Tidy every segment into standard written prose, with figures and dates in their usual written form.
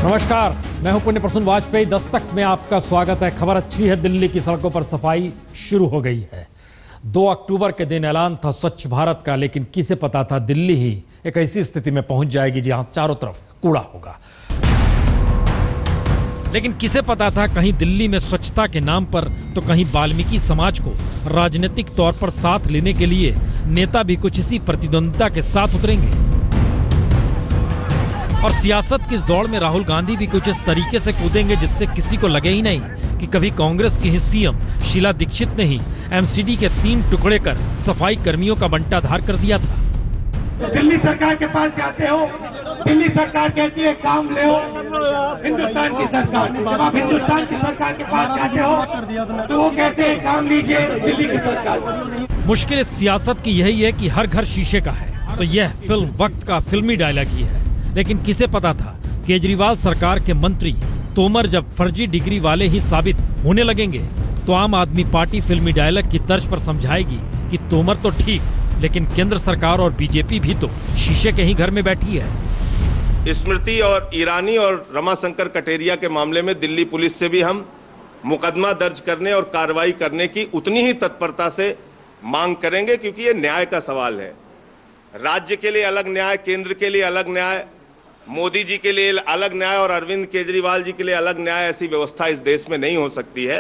नमस्कार, मैं हूं पुण्य प्रसून वाजपेयी। दस्तक में आपका स्वागत है। खबर अच्छी है, दिल्ली की सड़कों पर सफाई शुरू हो गई है। 2 अक्टूबर के दिन ऐलान था स्वच्छ भारत का, लेकिन किसे पता था दिल्ली ही एक ऐसी स्थिति में पहुंच जाएगी जहां चारों तरफ कूड़ा होगा। लेकिन किसे पता था कहीं दिल्ली में स्वच्छता के नाम पर तो कहीं वाल्मीकि समाज को राजनीतिक तौर पर साथ लेने के लिए नेता भी कुछ इसी प्रतिद्वंदिता के साथ उतरेंगे। और सियासत की इस दौड़ में राहुल गांधी भी कुछ इस तरीके से कूदेंगे जिससे किसी को लगे ही नहीं कि कभी कांग्रेस की ही सीएम शीला दीक्षित ने ही एमसीडी के 3 टुकड़े कर सफाई कर्मियों का बंटाधार कर दिया था। तो दिल्ली सरकार के पास जाते हो, दिल्ली सरकार कहती है काम ले हो, हिंदुस्तान की सरकार, जब आप हिंदुस्तान की सरकार के पास जाते हो तो वो कहते हैं काम लीजिए दिल्ली की सरकार। मुश्किल इस सियासत की यही है कि हर घर शीशे का है, तो यह फिल्म वक्त का फिल्मी डायलॉग ही है। लेकिन किसे पता था केजरीवाल सरकार के मंत्री तोमर जब फर्जी डिग्री वाले ही साबित होने लगेंगे तो आम आदमी पार्टी फिल्मी डायलॉग की तर्ज पर समझाएगी कि तोमर तो ठीक, लेकिन केंद्र सरकार और बीजेपी भी तो शीशे के ही घर में बैठी है। स्मृति और ईरानी और रमाशंकर कटेरिया के मामले में दिल्ली पुलिस से भी हम मुकदमा दर्ज करने और कार्रवाई करने की उतनी ही तत्परता से मांग करेंगे, क्योंकि ये न्याय का सवाल है। राज्य के लिए अलग न्याय, केंद्र के लिए अलग न्याय, मोदी जी के लिए अलग न्याय और अरविंद केजरीवाल जी के लिए अलग न्याय, ऐसी व्यवस्था इस देश में नहीं हो सकती है।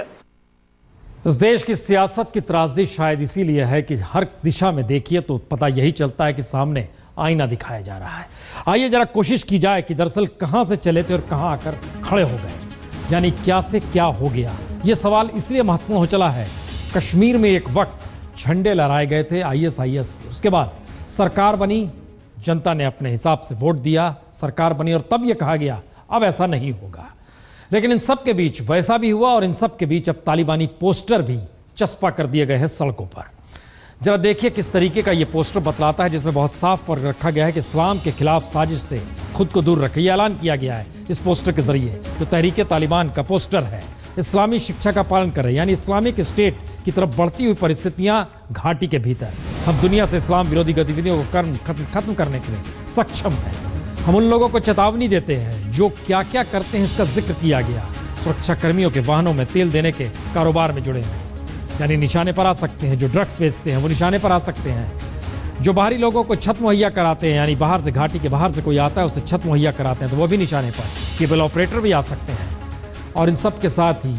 इस देश की सियासत की त्रासदी शायद इसीलिए है कि हर दिशा में देखिए तो पता यही चलता है कि सामने आईना दिखाया जा रहा है। आइए जरा कोशिश की जाए कि दरअसल कहां से चले थे और कहां आकर खड़े हो गए, यानी क्या से क्या हो गया। यह सवाल इसलिए महत्वपूर्ण हो चला है, कश्मीर में एक वक्त झंडे लहराए गए थे ISIS के, उसके बाद सरकार बनी, जनता ने अपने हिसाब से वोट दिया, सरकार बनी और तब यह कहा गया अब ऐसा नहीं होगा। लेकिन इन सब के बीच वैसा भी हुआ और इन सब के बीच अब तालिबानी पोस्टर भी चस्पा कर दिए गए हैं सड़कों पर। जरा देखिए किस तरीके का यह पोस्टर बतलाता है, जिसमें बहुत साफ पर रखा गया है कि इस्लाम के खिलाफ साजिश से खुद को दूर रखें। यह ऐलान किया गया है इस पोस्टर के जरिए, जो तहरीके तालिबान का पोस्टर है। इस्लामी शिक्षा का पालन करें, यानी इस्लामिक स्टेट की तरफ बढ़ती हुई परिस्थितियां घाटी के भीतर। हम दुनिया से इस्लाम विरोधी गतिविधियों को खत्म करने के लिए सक्षम हैं। हम उन लोगों को चेतावनी देते हैं जो क्या क्या करते हैं, इसका जिक्र किया गया। सुरक्षा कर्मियों के वाहनों में तेल देने के कारोबार में जुड़े हैं, यानी निशाने पर आ सकते हैं। जो ड्रग्स बेचते हैं वो निशाने पर आ सकते हैं। जो बाहरी लोगों को छत मुहैया कराते हैं, यानी बाहर से, घाटी के बाहर से कोई आता है उसे छत मुहैया कराते हैं, तो वो भी निशाने पर। केबल ऑपरेटर भी आ सकते हैं। और इन सब के साथ ही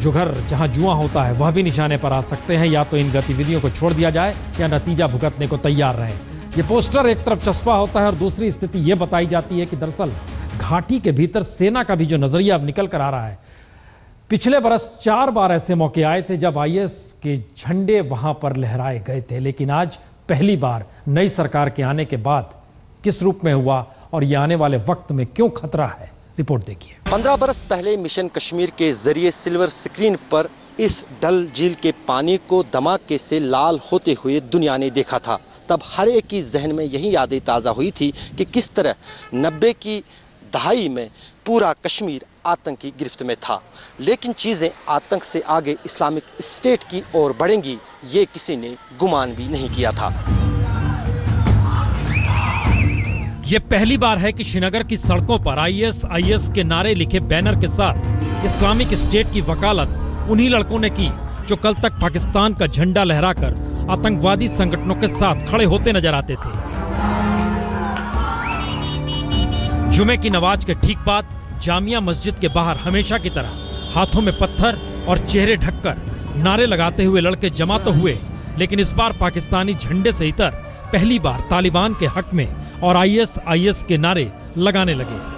जो घर जहां जुआ होता है वह भी निशाने पर आ सकते हैं। या तो इन गतिविधियों को छोड़ दिया जाए या नतीजा भुगतने को तैयार रहें। ये पोस्टर एक तरफ चस्पा होता है और दूसरी स्थिति ये बताई जाती है कि दरअसल घाटी के भीतर सेना का भी जो नजरिया अब निकल कर आ रहा है। पिछले बरस 4 बार ऐसे मौके आए थे जब IS के झंडे वहां पर लहराए गए थे, लेकिन आज पहली बार नई सरकार के आने के बाद किस रूप में हुआ और ये आने वाले वक्त में क्यों खतरा है, रिपोर्ट देखिए। 15 बरस पहले मिशन कश्मीर के जरिए सिल्वर स्क्रीन पर इस डल झील के पानी को धमाके से लाल होते हुए दुनिया ने देखा था। तब हर एक की जहन में यही यादें ताज़ा हुई थी कि किस तरह 90 की दहाई में पूरा कश्मीर आतंकी गिरफ्त में था। लेकिन चीज़ें आतंक से आगे इस्लामिक स्टेट की ओर बढ़ेंगी, ये किसी ने गुमान भी नहीं किया था। ये पहली बार है कि श्रीनगर की सड़कों पर IS के नारे लिखे बैनर के साथ इस्लामिक स्टेट की वकालत उन्हीं लड़कों ने की जो कल तक पाकिस्तान का झंडा लहराकर आतंकवादी संगठनों के साथ खड़े होते नजर आते थे। जुमे की नमाज के ठीक बाद जामिया मस्जिद के बाहर हमेशा की तरह हाथों में पत्थर और चेहरे ढककर नारे लगाते हुए लड़के जमा तो हुए, लेकिन इस बार पाकिस्तानी झंडे से इतर पहली बार तालिबान के हक में और IS के नारे लगाने लगे।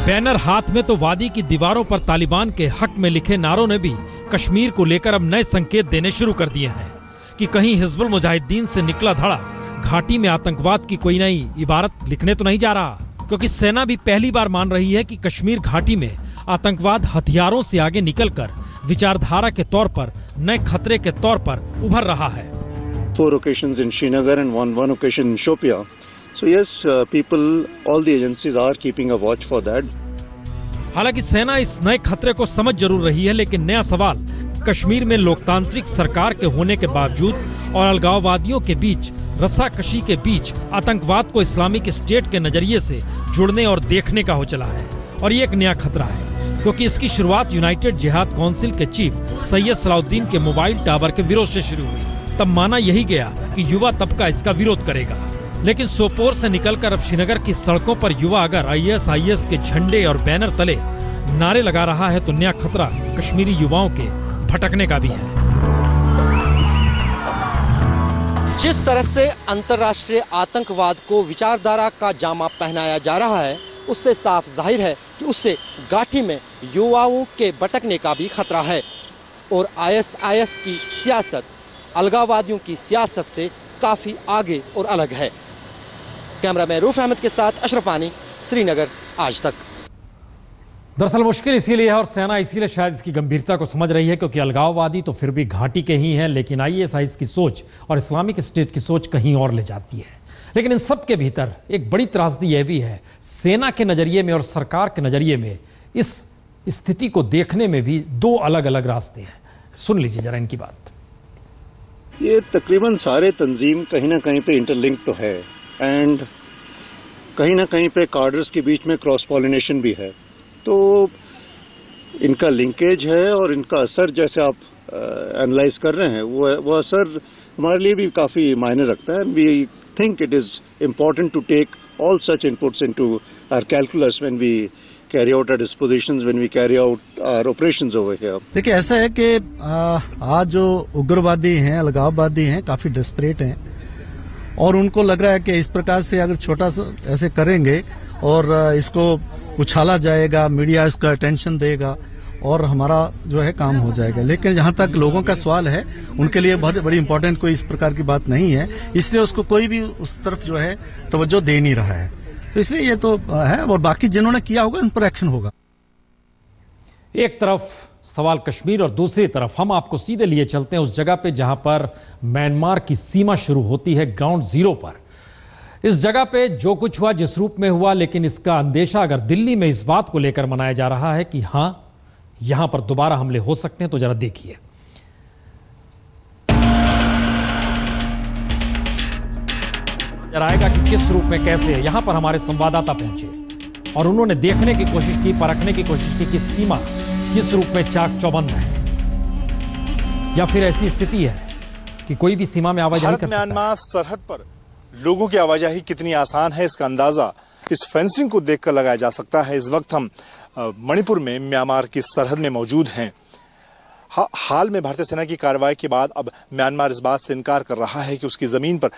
बैनर हाथ में तो वादी की दीवारों पर तालिबान के हक में लिखे नारों ने भी कश्मीर को लेकर अब नए संकेत देने शुरू कर दिए हैं कि कहीं हिजबुल मुजाहिदीन से निकला धड़ा घाटी में आतंकवाद की कोई नई इबारत लिखने तो नहीं जा रहा, क्योंकि सेना भी पहली बार मान रही है कि कश्मीर घाटी में आतंकवाद हथियारों से आगे निकलकर विचारधारा के तौर पर नए खतरे के तौर पर उभर रहा है। 4 occasions in Srinagar and one occasion in Shopia. So yes, all the agencies are keeping a watch for that. हालांकि सेना इस नए खतरे को समझ जरूर रही है, लेकिन नया सवाल कश्मीर में लोकतांत्रिक सरकार के होने के बावजूद और अलगाववादियों के बीच रस्साकशी के बीच आतंकवाद को इस्लामिक स्टेट के नजरिए से जुड़ने और देखने का हो चला है। और ये एक नया खतरा है, क्योंकि इसकी शुरुआत यूनाइटेड जिहाद काउंसिल के चीफ सैयद सलाउद्दीन के मोबाइल टावर के विरोध से शुरू हुई। तब माना यही गया कि युवा तबका इसका विरोध करेगा, लेकिन सोपोर से निकलकर अब श्रीनगर की सड़कों पर युवा अगर ISIS के झंडे और बैनर तले नारे लगा रहा है तो नया खतरा कश्मीरी युवाओं के भटकने का भी है। जिस तरह से अंतर्राष्ट्रीय आतंकवाद को विचारधारा का जामा पहनाया जा रहा है, उससे साफ जाहिर है कि उससे घाटी में युवाओं के भटकने का भी खतरा है। और ISIS की सियासत अलगाववादियों की सियासत से काफी आगे और अलग है। कैमरामैन रूफ अहमद के साथ अशरफ आनी, श्रीनगर, आज तक। दरअसल मुश्किल इसीलिए है और सेना इसीलिए शायद इसकी गंभीरता को समझ रही है, क्योंकि अलगाववादी तो फिर भी घाटी के ही हैं, लेकिन ISIS की सोच और इस्लामिक स्टेट की सोच कहीं और ले जाती है। लेकिन इन सब के भीतर एक बड़ी त्रासदी यह भी है, सेना के नजरिए में और सरकार के नजरिए में इस स्थिति को देखने में भी दो अलग अलग रास्ते हैं। सुन लीजिए जरा इनकी बात। ये तकरीबन सारे तंजीम कहीं ना कहीं पे इंटरलिंक तो है, एंड कहीं ना कहीं पे कार्डर्स के बीच में क्रॉस पॉलिनेशन भी है। तो इनका लिंकेज है और इनका असर जैसे आप एनालाइज कर रहे हैं, वो असर हमारे लिए भी काफ़ी मायने रखता है। We think it is important to take all such inputs into our calculus when we carry out our dispositions, when we carry out our operations over here. देखिए, ऐसा है कि आज जो उग्रवादी हैं, अलगाववादी हैं, काफ़ी डेस्परेट हैं और उनको लग रहा है कि इस प्रकार से अगर छोटा सा ऐसे करेंगे और इसको उछाला जाएगा, मीडिया इसका अटेंशन देगा और हमारा जो है काम हो जाएगा। लेकिन जहां तक लोगों का सवाल है, उनके लिए बहुत बड़ी इंपॉर्टेंट कोई इस प्रकार की बात नहीं है, इसलिए उसको कोई भी उस तरफ जो है तवज्जो दे नहीं रहा है। तो इसलिए ये तो है, और बाकी जिन्होंने किया होगा उन पर एक्शन होगा। एक तरफ सवाल कश्मीर और दूसरी तरफ हम आपको सीधे लिए चलते हैं उस जगह पे जहां पर म्यांमार की सीमा शुरू होती है, ग्राउंड जीरो पर। इस जगह पे जो कुछ हुआ, जिस रूप में हुआ, लेकिन इसका अंदेशा अगर दिल्ली में इस बात को लेकर मनाया जा रहा है कि हां यहां पर दोबारा हमले हो सकते हैं, तो जरा देखिए। जरा आएगा कि किस रूप में, कैसे है। यहां पर हमारे संवाददाता पहुंचे और उन्होंने देखने की कोशिश की, परखने की कोशिश की कि सीमा किस रूप में चाक चौबंद है, या फिर ऐसी स्थिति है कि कोई भी सीमा में आवाजाही कर सकता है। म्यांमार सरहद पर लोगों की आवाजाही कितनी आसान है, इसका अंदाजा इस फेंसिंग को देखकर लगाया जा सकता है। इस वक्त हम मणिपुर में म्यांमार की सरहद में मौजूद हैं। हाल में भारतीय सेना की कार्रवाई के बाद अब म्यांमार इस बात से इनकार कर रहा है कि उसकी जमीन पर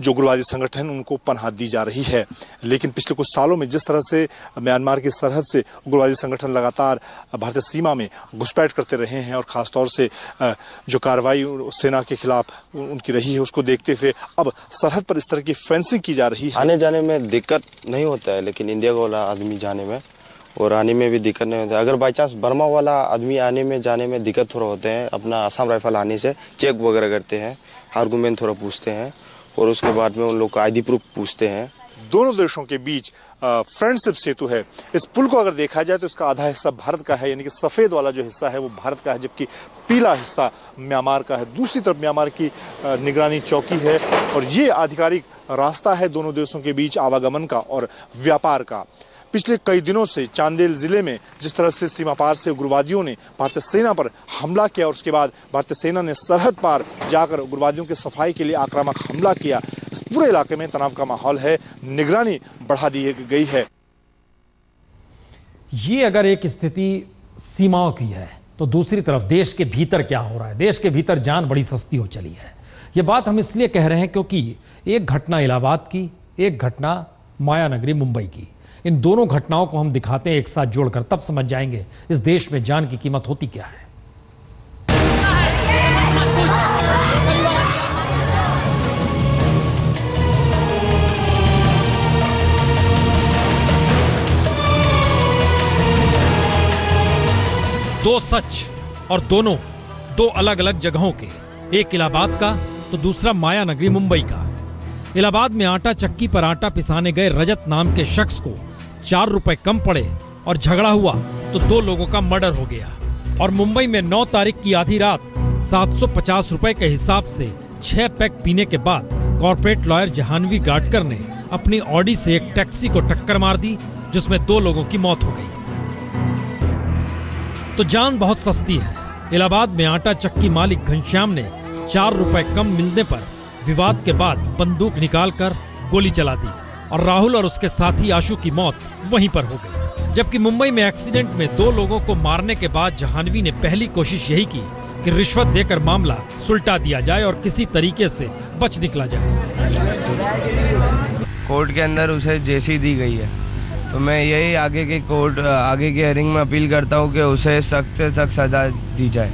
जो उग्रवादी संगठन उनको पनाह दी जा रही है। लेकिन पिछले कुछ सालों में जिस तरह से म्यांमार की सरहद से उग्रवादी संगठन लगातार भारतीय सीमा में घुसपैठ करते रहे हैं और खासतौर से जो कार्रवाई सेना के खिलाफ उनकी रही है, उसको देखते हुए अब सरहद पर इस तरह की फेंसिंग की जा रही है। आने जाने में दिक्कत नहीं होता है, लेकिन इंडिया वाला आदमी जाने में और आने में भी दिक्कत नहीं होता है। अगर बाई चांस बर्मा वाला आदमी आने में जाने में दिक्कत थोड़ा होते हैं, अपना आसाम राइफल आने से चेक वगैरह करते हैं, आर्गूमेंट थोड़ा पूछते हैं और उसके बाद में उन लोग का ID प्रूफ पूछते हैं। दोनों देशों के बीच फ्रेंडशिप सेतु है। इस पुल को अगर देखा जाए तो इसका आधा हिस्सा भारत का है, यानी कि सफेद वाला जो हिस्सा है वो भारत का है, जबकि पीला हिस्सा म्यांमार का है। दूसरी तरफ म्यांमार की निगरानी चौकी है और ये आधिकारिक रास्ता है दोनों देशों के बीच आवागमन का और व्यापार का। पिछले कई दिनों से चांदेल जिले में जिस तरह से सीमा पार से उग्रवादियों ने भारतीय सेना पर हमला किया और उसके बाद भारतीय सेना ने सरहद पार जाकर उग्रवादियों की सफाई के लिए आक्रामक हमला किया, इस पूरे इलाके में तनाव का माहौल है, निगरानी बढ़ा दी गई है। ये अगर एक स्थिति सीमाओं की है, तो दूसरी तरफ देश के भीतर क्या हो रहा है। देश के भीतर जान बड़ी सस्ती हो चली है। ये बात हम इसलिए कह रहे हैं क्योंकि एक घटना इलाहाबाद की, एक घटना मायानगरी मुंबई की, इन दोनों घटनाओं को हम दिखाते हैं एक साथ जोड़कर, तब समझ जाएंगे इस देश में जान की कीमत होती क्या है। दो सच और दोनों दो अलग अलग जगहों के, एक इलाहाबाद का तो दूसरा मायानगरी मुंबई का। इलाहाबाद में आटा चक्की पर आटा पिसाने गए रजत नाम के शख्स को 4 रुपए कम पड़े और झगड़ा हुआ तो 2 लोगों का मर्डर हो गया। और मुंबई में 9 तारीख की आधी रात 750 रुपए के हिसाब से 6 पैक पीने के बाद कॉर्पोरेट लॉयर जाह्नवी गाडकर ने अपनी ऑडी से एक टैक्सी को टक्कर मार दी, जिसमें 2 लोगों की मौत हो गई। तो जान बहुत सस्ती है। इलाहाबाद में आटा चक्की मालिक घनश्याम ने 4 रुपए कम मिलने पर विवाद के बाद बंदूक निकालकर गोली चला दी और राहुल और उसके साथी आशु की मौत वहीं पर हो गई। जबकि मुंबई में एक्सीडेंट में 2 लोगों को मारने के बाद जाह्नवी ने पहली कोशिश यही की कि रिश्वत देकर मामला सुलटा दिया जाए और किसी तरीके से बच निकला जाए। कोर्ट के अंदर उसे जेसी दी गई है, तो मैं यही आगे की हियरिंग में अपील करता हूं कि उसे सख्त से सख्त सजा दी जाए।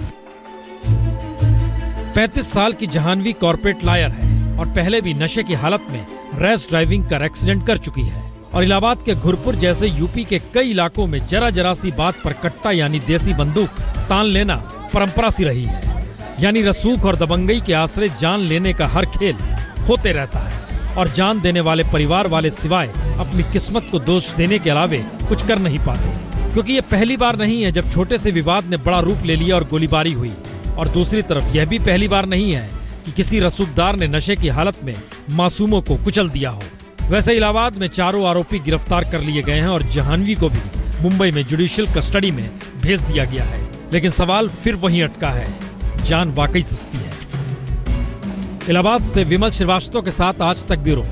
35 साल की जाह्नवी कॉर्पोरेट लॉयर है और पहले भी नशे की हालत में रैश ड्राइविंग कर एक्सीडेंट कर चुकी है और इलाहाबाद के घुरपुर जैसे यूपी के कई इलाकों में जरा सी बात पर कट्टा यानी देसी बंदूक तान लेना परंपरा सी रही है। यानी रसूख और दबंगई के आश्रय जान लेने का हर खेल होते रहता है और जान देने वाले परिवार वाले सिवाय अपनी किस्मत को दोष देने के अलावे कुछ कर नहीं पाते, क्योंकि ये पहली बार नहीं है जब छोटे से विवाद ने बड़ा रूप ले लिया और गोलीबारी हुई। और दूसरी तरफ यह भी पहली बार नहीं है कि किसी रसूखदार ने नशे की हालत में मासूमों को कुचल दिया हो। वैसे इलाहाबाद में 4 आरोपी गिरफ्तार कर लिए गए हैं और जाह्नवी को भी मुंबई में जुडिशियल कस्टडी में भेज दिया गया है। लेकिन सवाल फिर वहीं अटका है, जान वाकई सस्ती है। इलाहाबाद से विमल श्रीवास्तव के साथ आज तक ब्यूरो।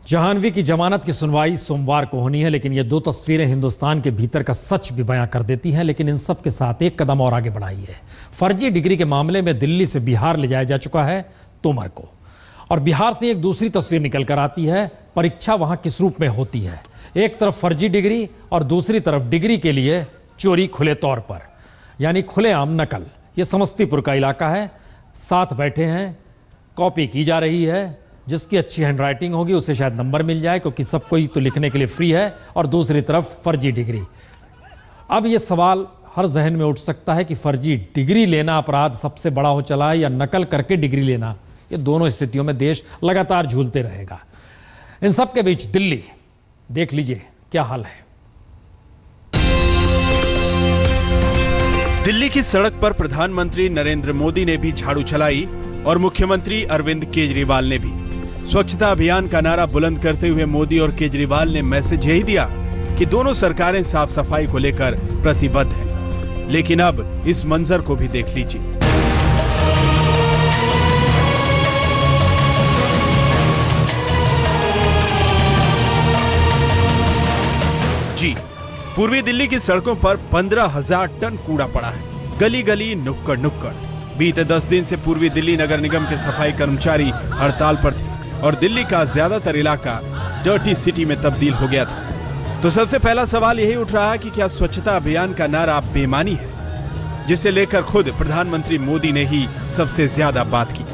जाह्नवी की जमानत की सुनवाई सोमवार को होनी है, लेकिन ये 2 तस्वीरें हिंदुस्तान के भीतर का सच भी बयां कर देती हैं। लेकिन इन सब के साथ एक कदम और आगे बढ़ाई है। फर्जी डिग्री के मामले में दिल्ली से बिहार ले जाया जा चुका है तोमर को, और बिहार से एक दूसरी तस्वीर निकल कर आती है। परीक्षा वहां किस रूप में होती है, एक तरफ फर्जी डिग्री और दूसरी तरफ डिग्री के लिए चोरी खुले तौर पर, यानी खुलेआम नकल। ये समस्तीपुर का इलाका है, साथ बैठे हैं, कॉपी की जा रही है। जिसकी अच्छी हैंडराइटिंग होगी उसे शायद नंबर मिल जाए, क्योंकि सबको ही तो लिखने के लिए फ्री है, और दूसरी तरफ फर्जी डिग्री। अब ये सवाल हर जहन में उठ सकता है कि फर्जी डिग्री लेना अपराध सबसे बड़ा हो चला है या नकल करके डिग्री लेना। ये दोनों स्थितियों में देश लगातार झूलते रहेगा। इन सब के बीच दिल्ली, देख लीजिए क्या हाल है। दिल्ली की सड़क पर प्रधानमंत्री नरेंद्र मोदी ने भी झाड़ू चलाई और मुख्यमंत्री अरविंद केजरीवाल ने भी। स्वच्छता अभियान का नारा बुलंद करते हुए मोदी और केजरीवाल ने मैसेज यही दिया कि दोनों सरकारें साफ सफाई को लेकर प्रतिबद्ध हैं। लेकिन अब इस मंजर को भी देख लीजिए। जी, पूर्वी दिल्ली की सड़कों पर 15,000 टन कूड़ा पड़ा है, गली गली नुक्कड़ नुक्कड़। बीते 10 दिन से पूर्वी दिल्ली नगर निगम के सफाई कर्मचारी हड़ताल पर थे और दिल्ली का ज्यादातर इलाका डर्टी सिटी में तब्दील हो गया था। तो सबसे पहला सवाल यही उठ रहा है कि क्या स्वच्छता अभियान का नारा बेमानी है, जिसे लेकर खुद प्रधानमंत्री मोदी ने ही सबसे ज्यादा बात की।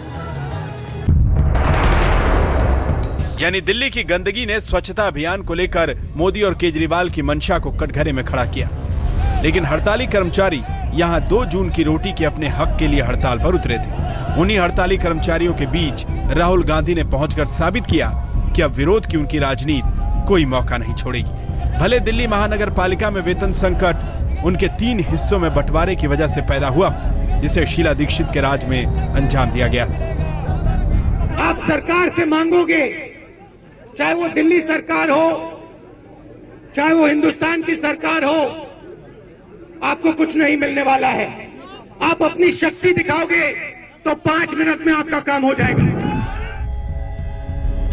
यानी दिल्ली की गंदगी ने स्वच्छता अभियान को लेकर मोदी और केजरीवाल की मंशा को कटघरे में खड़ा किया। लेकिन हड़ताली कर्मचारी यहां 2 जून की रोटी के अपने हक के लिए हड़ताल पर उतरे थे। उन्हीं हड़ताली कर्मचारियों के बीच राहुल गांधी ने पहुंचकर साबित किया कि अब विरोध की उनकी राजनीति कोई मौका नहीं छोड़ेगी। भले दिल्ली महानगर पालिका में वेतन संकट उनके 3 हिस्सों में बंटवारे की वजह से पैदा हुआ, जिसे शीला दीक्षित के राज में अंजाम दिया गया। आप सरकार से मांगोगे, चाहे वो दिल्ली सरकार हो, चाहे वो हिंदुस्तान की सरकार हो, आपको कुछ नहीं मिलने वाला है। आप अपनी शक्ति दिखाओगे तो 5 मिनट में आपका काम हो जाएगा।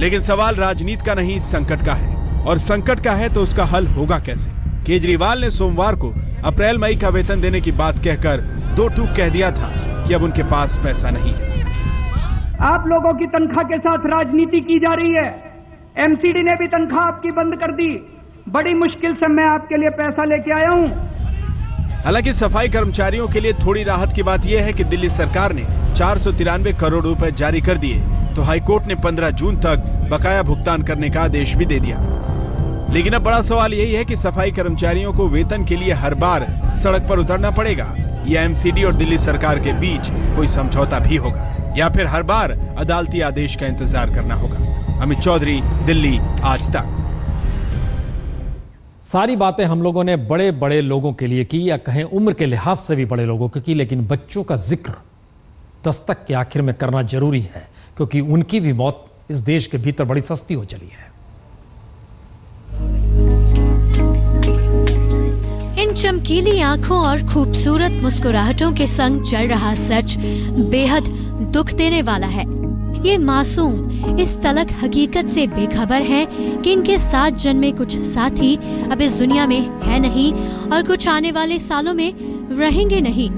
लेकिन सवाल राजनीति का नहीं, संकट का है। और संकट का है तो उसका हल होगा कैसे? केजरीवाल ने सोमवार को अप्रैल मई का वेतन देने की बात कहकर 2 टूक कह दिया था कि अब उनके पास पैसा नहीं है। आप लोगों की तनख्वाह के साथ राजनीति की जा रही है। एमसीडी ने भी तनख्वाह आपकी बंद कर दी। बड़ी मुश्किल से मैं आपके लिए पैसा लेके आया हूं। हालांकि सफाई कर्मचारियों के लिए थोड़ी राहत की बात यह है कि दिल्ली सरकार ने 493 करोड़ रुपए जारी कर दिए, तो हाईकोर्ट ने 15 जून तक बकाया भुगतान करने का आदेश भी दे दिया। लेकिन अब बड़ा सवाल यही है कि सफाई कर्मचारियों को वेतन के लिए हर बार सड़क पर उतरना पड़ेगा या एमसीडी और दिल्ली सरकार के बीच कोई समझौता भी होगा, या फिर हर बार अदालती आदेश का इंतजार करना होगा। अमित चौधरी, दिल्ली आज तक। सारी बातें हम लोगों ने बड़े बड़े लोगों के लिए की, या कहें उम्र के लिहाज से भी बड़े लोगों की, लेकिन बच्चों का जिक्र दस्तक के आखिर में करना जरूरी है, क्योंकि उनकी भी मौत इस देश के भीतर बड़ी सस्ती हो चली है। इन चमकीली आंखों और खूबसूरत मुस्कुराहटों के संग चल रहा सच बेहद दुख देने वाला है। ये मासूम इस तलक हकीकत से बेखबर हैं कि इनके साथ जन्मे कुछ साथी अब इस दुनिया में है नहीं और कुछ आने वाले सालों में रहेंगे नहीं।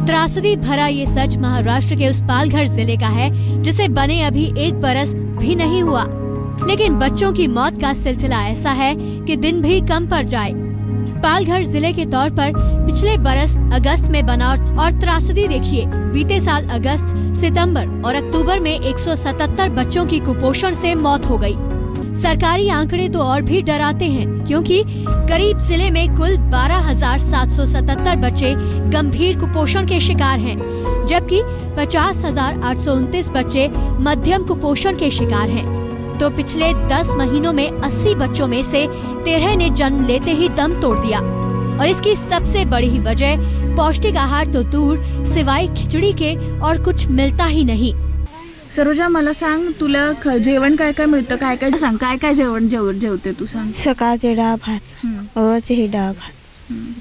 त्रासदी भरा ये सच महाराष्ट्र के उस पालघर जिले का है, जिसे बने अभी 1 बरस भी नहीं हुआ, लेकिन बच्चों की मौत का सिलसिला ऐसा है कि दिन भी कम पड़ जाए। पालघर जिले के तौर पर पिछले बरस अगस्त में बना और त्रासदी देखिए। बीते साल अगस्त, सितंबर और अक्टूबर में 177 बच्चों की कुपोषण से मौत हो गई। सरकारी आंकड़े तो और भी डराते हैं, क्योंकि करीब जिले में कुल 12,777 बच्चे गंभीर कुपोषण के शिकार हैं, जबकि 50,829 बच्चे मध्यम कुपोषण के शिकार हैं। तो पिछले 10 महीनों में 80 बच्चों में से 13 ने जन्म लेते ही दम तोड़ दिया। और इसकी सबसे बड़ी वजह पौष्टिक आहार तो दूर, सिवाय खिचड़ी के और कुछ मिलता ही नहीं। सरोजा, मला सांग, तुला जेवण काय काय मिळतं? काय काय सांग, काय काय जेवण जेवते तू? सांग. सकाळचे डाळ भात, ओळचे डाळ भात,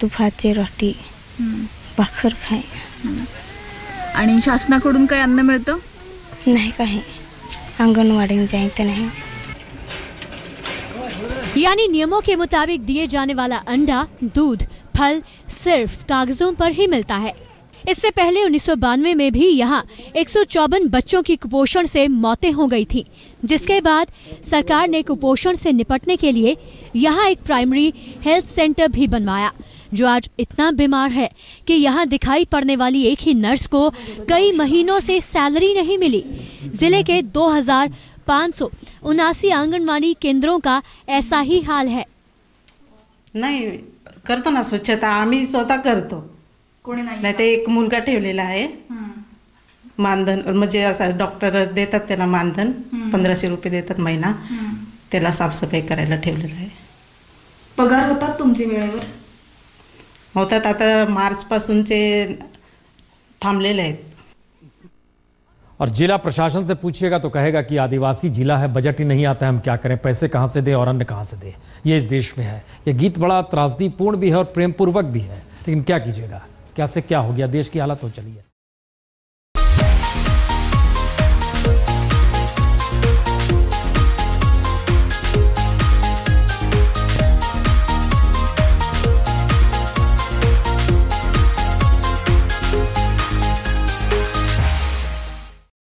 दुपारचे रोटी, भाकर खाय. आणि शासनाकडून काही अन्न मिळतं? नाही, काही आंगनवाड़ी में जाते नहीं। यानी नियमों के मुताबिक दिए जाने वाला अंडा, दूध, फल सिर्फ कागजों पर ही मिलता है। इससे पहले 1992 में भी यहाँ 154 बच्चों की कुपोषण से मौतें हो गई थी, जिसके बाद सरकार ने कुपोषण से निपटने के लिए यहाँ एक प्राइमरी हेल्थ सेंटर भी बनवाया, जो आज इतना बीमार है कि यहाँ दिखाई पड़ने वाली एक ही नर्स को कई महीनों से सैलरी नहीं मिली। जिले के 2579 आंगनवाड़ी केंद्रों का ऐसा ही हाल है। नहीं करतो ना स्वच्छता, आम्ही स्वतः करतो। नाही ते एक मुलगा ठेवलेला आहे, मानधन म्हणजे असं डॉक्टर देतात त्याला मानधन, 1500 रुपये देतात महिना, त्याला साफसफाई करायला ठेवलेलं आहे। पगार होतात तुमचे वेळेवर? होतात, आता मार्च पासूनचे थांबलेले आहेत। और जिला प्रशासन से पूछिएगा तो कहेगा कि आदिवासी जिला है, बजट ही नहीं आता है, हम क्या करें, पैसे कहाँ से दें और अन्न कहाँ से दें। ये इस देश में है। ये गीत बड़ा त्रासदीपूर्ण भी है और प्रेमपूर्वक भी है, लेकिन क्या कीजिएगा, क्या से क्या हो गया, देश की हालत हो चली है।